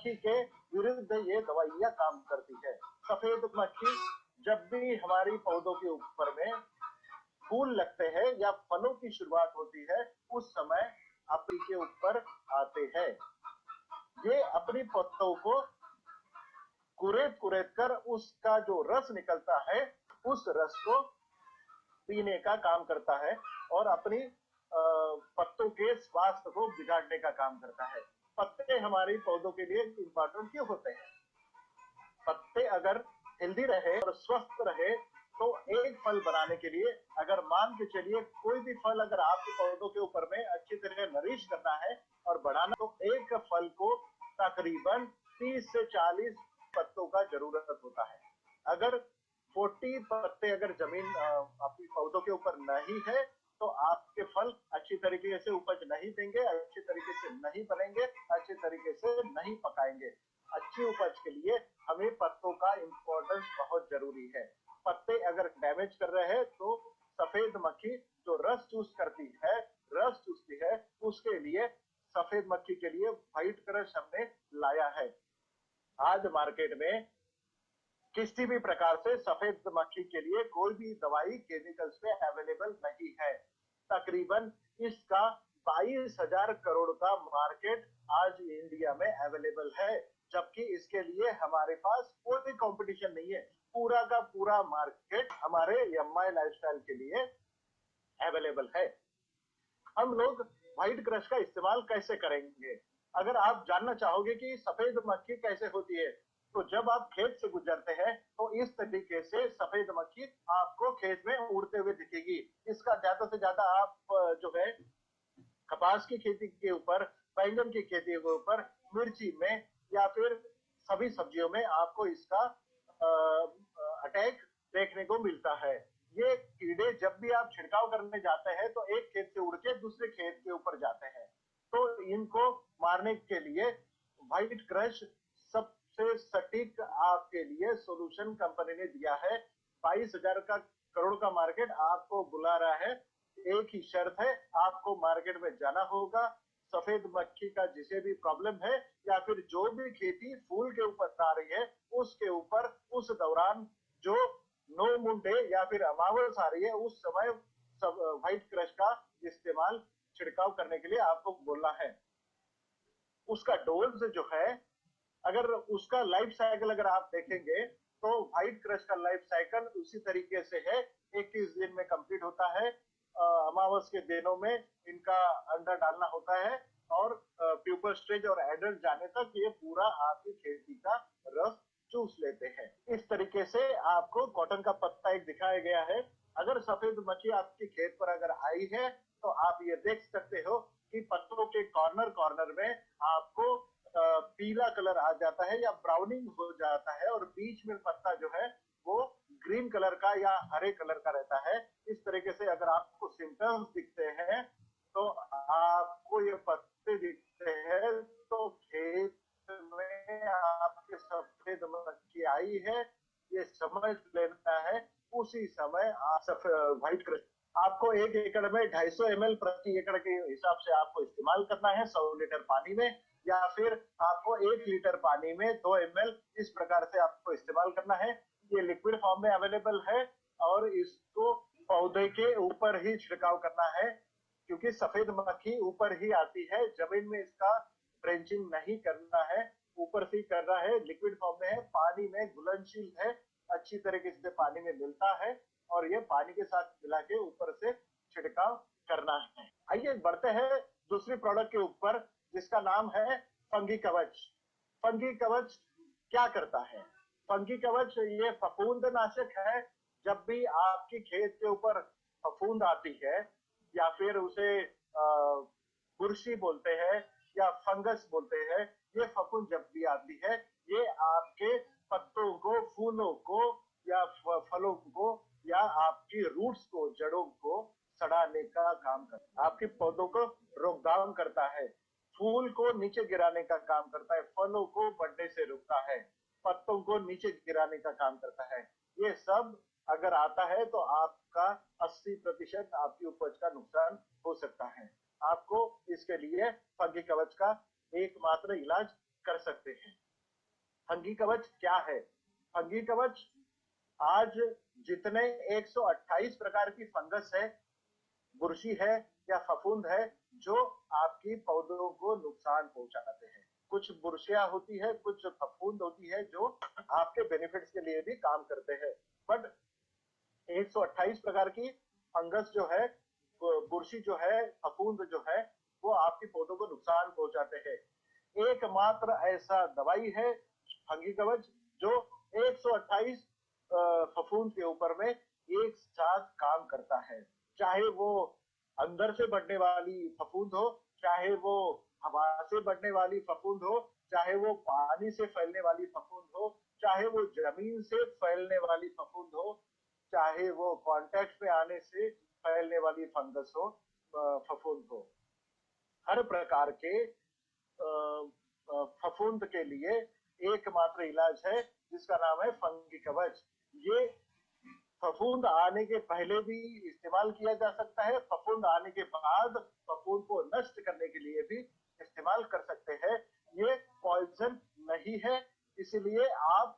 मक्खी के विरुद्ध ये दवाइयां काम करती है। सफेद मक्खी जब भी हमारी पौधों के ऊपर में फूल लगते हैं या फलों की शुरुआत होती है, उस समय अपनी के ऊपर आते हैं। ये अपनी पत्तों को कुरेद कुरेद कर उसका जो रस निकलता है, उस रस को पीने का काम करता है और अपनी पत्तों के स्वास्थ्य को बिगाड़ने का काम करता है। पत्ते हमारे पौधों के लिए इंपॉर्टेंट क्यों होते हैं? पत्ते अगर हेल्दी रहे और स्वस्थ रहे तो एक फल बनाने के लिए, अगर मान के चलिए कोई भी फल अगर आपके पौधों के ऊपर में अच्छी तरह नरिश करना है और बढ़ाना, तो एक फल को तकरीबन 30 से 40 पत्तों का जरूरत होता है। अगर 40 पत्ते अगर जमीन आपकी पौधों के ऊपर नहीं है तो आपके फल अच्छी तरीके से उपज नहीं देंगे, अच्छी तरीके से नहीं बनेंगे, अच्छी तरीके से नहीं पकाएंगे। अच्छी उपज के लिए हमें पत्तों का इंपॉर्टेंस बहुत जरूरी है। पत्ते अगर डैमेज कर रहे हैं तो सफेद मक्खी जो रस चूस करती है, रस चूसती है, उसके लिए सफेद मक्खी के लिए व्हाइट क्रश हमने लाया है। आज मार्केट में किसी भी प्रकार से सफेद मक्खी के लिए कोई भी दवाई केमिकल्स पे अवेलेबल नहीं है। तकरीबन इसका 22,000 करोड़ का मार्केट आज इंडिया में अवेलेबल है, जबकि इसके लिए हमारे पास कोई कंपटीशन नहीं है। पूरा का पूरा मार्केट हमारे एमआई लाइफस्टाइल के लिए अवेलेबल है। हम लोग व्हाइट क्रश का इस्तेमाल कैसे करेंगे? अगर आप जानना चाहोगे कि सफेद मक्खी कैसे होती है, तो जब आप खेत से गुजरते हैं तो इस तरीके से सफेद मक्खी आपको खेत में उड़ते हुए दिखेगी। इसका ज्यादा से ज्यादा आप जो है कपास की खेती के ऊपर, बैंगन की खेती के ऊपर, मिर्ची में या फिर सभी सब्जियों में आपको इसका अटैक देखने को मिलता है। ये कीड़े जब भी आप छिड़काव करने जाते हैं तो एक खेत से उड़ के दूसरे खेत के ऊपर जाते हैं, तो इनको मारने के लिए व्हाइट क्रश सबसे सटीक आपके लिए सॉल्यूशन कंपनी ने दिया है। 22,000 का करोड़ का मार्केट आपको बुला रहा है। एक ही शर्त है, आपको मार्केट में जाना होगा। सफेद मक्खी का जिसे भी प्रॉब्लम है या फिर जो भी खेती फूल के ऊपर आ रही है, उसके ऊपर उस दौरान जो नो मून डे या फिर अमावस आ रही है, उस समय सब व्हाइट क्रश का इस्तेमाल छिड़काव करने के लिए आपको बोलना है। उसका डोज जो है, अगर उसका लाइफ साइकिल अगर आप देखेंगे तो व्हाइट क्रश का लाइफ साइकिल उसी तरीके से है। 21 दिन में कंप्लीट होता है। अमावस के दिनों में इनका अंडा डालना होता है और प्यूपर स्टेज और एडल्ट जाने तक ये पूरा आपकी खेती का रस चूस लेते हैं। इस तरीके से आपको कॉटन का पत्ता एक दिखाया गया है। अगर सफेद मक्खी आपके खेत पर अगर आई है तो आप ये देख सकते हो कि पत्तों के कॉर्नर कॉर्नर में आपको पीला कलर आ जाता है या ब्राउनिंग हो जाता है और बीच में पत्ता जो है वो ग्रीन कलर का या हरे कलर का रहता है। इस तरीके से अगर आपको सिम्टम्स दिखते हैं तो आपको ये पत्ते दिखते हैं तो खेत में आपके सफेद मक्खी आई है, ये समझ लेना है। उसी समय व्हाइट क्रश आपको 1 एकड़ में 250 ml प्रति एकड़ के हिसाब से आपको इस्तेमाल करना है 100 लीटर पानी में, या फिर आपको 1 लीटर पानी में 2 ml इस प्रकार से आपको इस्तेमाल करना है। ये लिक्विड फॉर्म में अवेलेबल है और इसको पौधे के ऊपर ही छिड़काव करना है, क्योंकि सफेद मक्खी ऊपर ही आती है, जमीन में इसका ड्रेंचिंग नहीं करना है, ऊपर से करना है। लिक्विड फॉर्म में है, पानी में घुलनशील है, अच्छी तरीके से पानी में मिलता है और ये पानी के साथ मिला के ऊपर से छिड़काव करना है। आइए बढ़ते हैं दूसरी प्रोडक्ट के ऊपर, जिसका नाम है फंगी कवच। फंगी कवच क्या करता है? फंगी कवच ये फफूंदनाशक है। जब भी आपकी खेत के ऊपर फफूंद आती है या फिर उसे बुरशी बोलते हैं या फंगस बोलते हैं, ये फफूंद जब भी आती है, ये आपके पत्तों को, फूलों को या फलों को या आपकी रूट्स को, जड़ों को सड़ाने का काम करता है। आपके पौधों को रोक डाउन करता है, फूल को नीचे गिराने का काम करता है, फलों को बढ़ने से रोकता है, पत्तों को नीचे गिराने का काम करता है। ये सब अगर आता है तो आपका 80% आपकी उपज का नुकसान हो सकता है। आपको इसके लिए फंगी कवच का एकमात्र इलाज कर सकते हैं। फंगी कवच क्या है? फंगी कवच आज जितने 128 प्रकार की फंगस है, बुरशी है या फफूंद है जो आपकी पौधों को नुकसान पहुंचाते हैं। कुछ बुरशियां होती है, कुछ फफूंद होती है जो आपके बेनिफिट्स के लिए भी काम करते हैं, बट 128 प्रकार की फंगस जो है, बुरशी जो है, फफूंद जो है, वो आपकी पौधों को नुकसान पहुंचाते हैं। एकमात्र ऐसा दवाई है फंगी कवच जो 128 फफूंद के ऊपर में एक साथ काम करता है। चाहे वो अंदर से बढ़ने वाली फफूंद हो, चाहे वो हवा से बढ़ने वाली फफूंद हो, चाहे वो पानी से फैलने वाली फफूंद हो, चाहे वो जमीन से फैलने वाली फफूंद हो, चाहे वो कांटेक्ट में आने से फैलने वाली फंगस हो, फफूंद हो, हर प्रकार के फफूंद के लिए एकमात्र इलाज है जिसका नाम है फंगी कवच। ये फफूंद आने के पहले भी इस्तेमाल किया जा सकता है, फफूंद आने के बाद फफूंद को नष्ट करने के लिए भी इस्तेमाल कर सकते हैं। ये पॉइजन नहीं है, इसलिए आप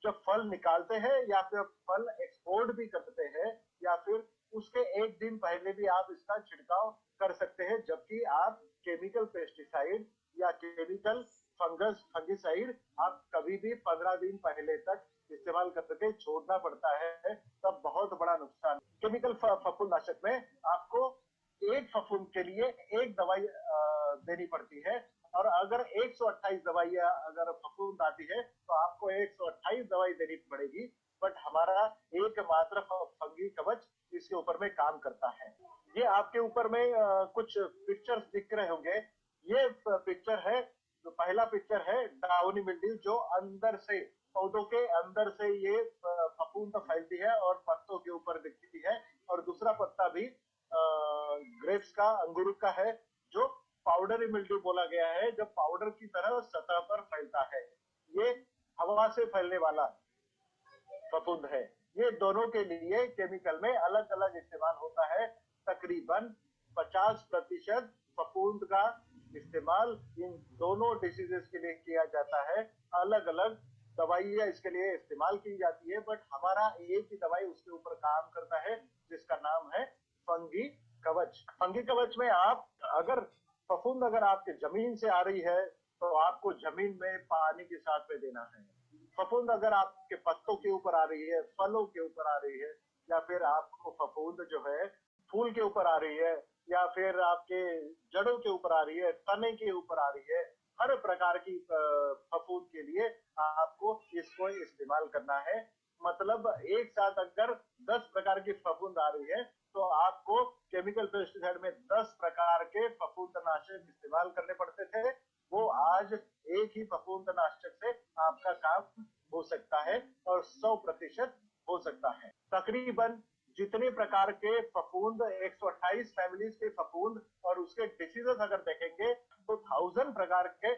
जब फल निकालते हैं या फिर फल एक्सपोर्ट भी करते हैं या फिर उसके एक दिन पहले भी आप इसका छिड़काव कर सकते हैं, जबकि आप केमिकल पेस्टिसाइड या केमिकल फंगिसाइड आप कभी भी 15 दिन पहले तक इस्तेमाल करके छोड़ना पड़ता है, तब बहुत बड़ा नुकसान। केमिकल फफूंदनाशक में आपको एक फफूंद के लिए एक दवाई देनी पड़ती है, और अगर 128 दवाइयां अगर फफूंद आती है तो आपको 128 दवाई देनी पड़ेगी, बट हमारा एकमात्र फंगी कवच इसके ऊपर में काम करता है। ये आपके ऊपर में कुछ पिक्चर्स दिख रहे होंगे। ये पिक्चर है, जो पहला पिक्चर है डाउनी मिल्ड्यू, जो अंदर से पौधों के अंदर से ये फफूंद फैलती है और पत्तों के ऊपर दिखती है, और दूसरा पत्ता भी ग्रेप्स का, अंगूर का है, जो पाउडरी मिल्ड्यू बोला गया है, जो पाउडर की तरह सतह पर फैलता है। ये हवा से फैलने वाला फफूंद है। ये दोनों के लिए केमिकल में अलग अलग इस्तेमाल होता है। तकरीबन 50% फफूंद का इस्तेमाल इन दोनों डिसीजेस के लिए किया जाता है। अलग अलग दवाइयां इसके लिए इस्तेमाल की जाती है, बट हमारा एक ही दवाई उसके ऊपर काम करता है जिसका नाम है फंगी कवच। फंगी कवच में आप अगर फफूंद अगर आपके जमीन से आ रही है तो आपको जमीन में पानी के साथ में देना है। फफूंद अगर आपके पत्तों के ऊपर आ रही है, फलों के ऊपर आ रही है, या फिर आपको फफूंद जो है फूल के ऊपर आ रही है, या फिर आपके जड़ों के ऊपर आ रही है, तने के ऊपर आ रही है, हर प्रकार की फफूंद के लिए आपको इसको इस्तेमाल करना है। मतलब एक साथ अगर 10 प्रकार की फफूंद आ रही है तो आपको केमिकल पेस्टिसाइड में 10 प्रकार के फफूंदनाशक इस्तेमाल करने पड़ते थे। वो आज एक ही फफूंदनाशक से आपका काम हो सकता है और 100% हो सकता है। तकरीबन जितने प्रकार के फफूंद, 128 फैमिलीज के फफूंद और उसके डिसीजेस अगर देखेंगे तो 1000 प्रकार के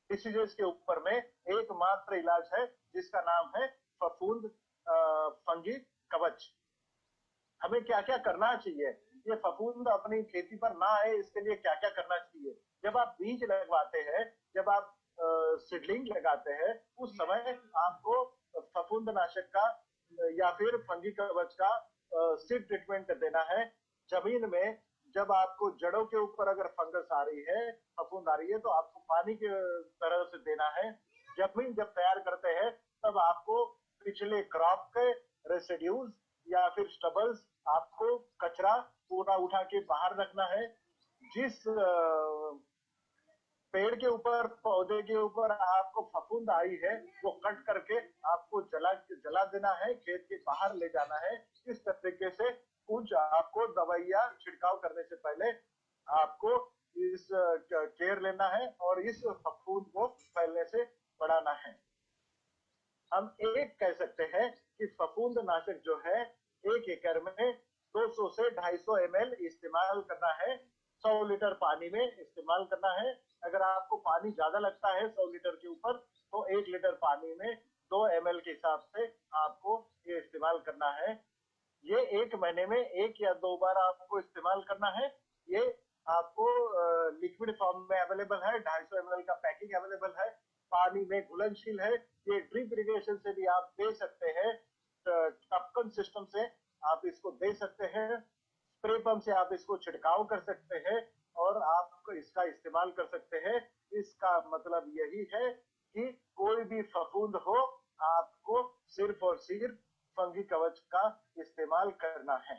डिसीजेस के ऊपर में एकमात्र इलाज है जिसका नाम है फफूंद फंगी कवच। हमें क्या क्या करना चाहिए, ये फफूंद अपनी खेती पर ना आए इसके लिए क्या क्या करना चाहिए? जब आप बीज लगवाते हैं, जब आप सीडलिंग लगाते हैं, उस समय आपको फफूंदनाशक का या फिर फंगी कवच का सीड ट्रीटमेंट देना है। जमीन में जब आपको जड़ों के ऊपर अगर फंगस आ रही है, फफूंद आ रही है, तो आपको पानी की तरह से देना है। जमीन जब तैयार करते हैं तब आपको पिछले क्रॉप के रेसिड्यूज या फिर स्टबल्स, आपको कचरा पूरा उठा के बाहर रखना है। जिस पेड़ के ऊपर, पौधे के ऊपर आपको फफूंद आई है वो कट करके आपको जला देना है, खेत के बाहर ले जाना है। इस तरीके से कुछ आपको दवाइयां छिड़काव करने से पहले आपको इस केयर लेना है और इस फफूंद को फैलने से बढ़ाना है। हम एक कह सकते हैं कि फफूंद नाशक जो है 1 एकड़ में 200 से 250 ml इस्तेमाल करना है। 100 लीटर पानी में इस्तेमाल करना है। अगर आपको पानी ज्यादा लगता है 100 लीटर के ऊपर तो 1 लीटर पानी में 2 ml के हिसाब से आपको ये इस्तेमाल करना है। ये 1 महीने में 1 या 2 बार आपको इस्तेमाल करना है। ये आपको लिक्विड फॉर्म में अवेलेबल है, 250 ml का पैकिंग अवेलेबल है। पानी में घुलनशील है। ये ड्रिप इरिगेशन से भी आप दे सकते हैं, टपकन सिस्टम से आप इसको दे सकते हैं, स्प्रे पंप से आप इसको छिड़काव कर सकते हैं और आप इसका इस्तेमाल कर सकते हैं। इसका मतलब यही है कि कोई भी फफूंद हो, आपको सिर्फ और सिर्फ फंगी कवच का इस्तेमाल करना है।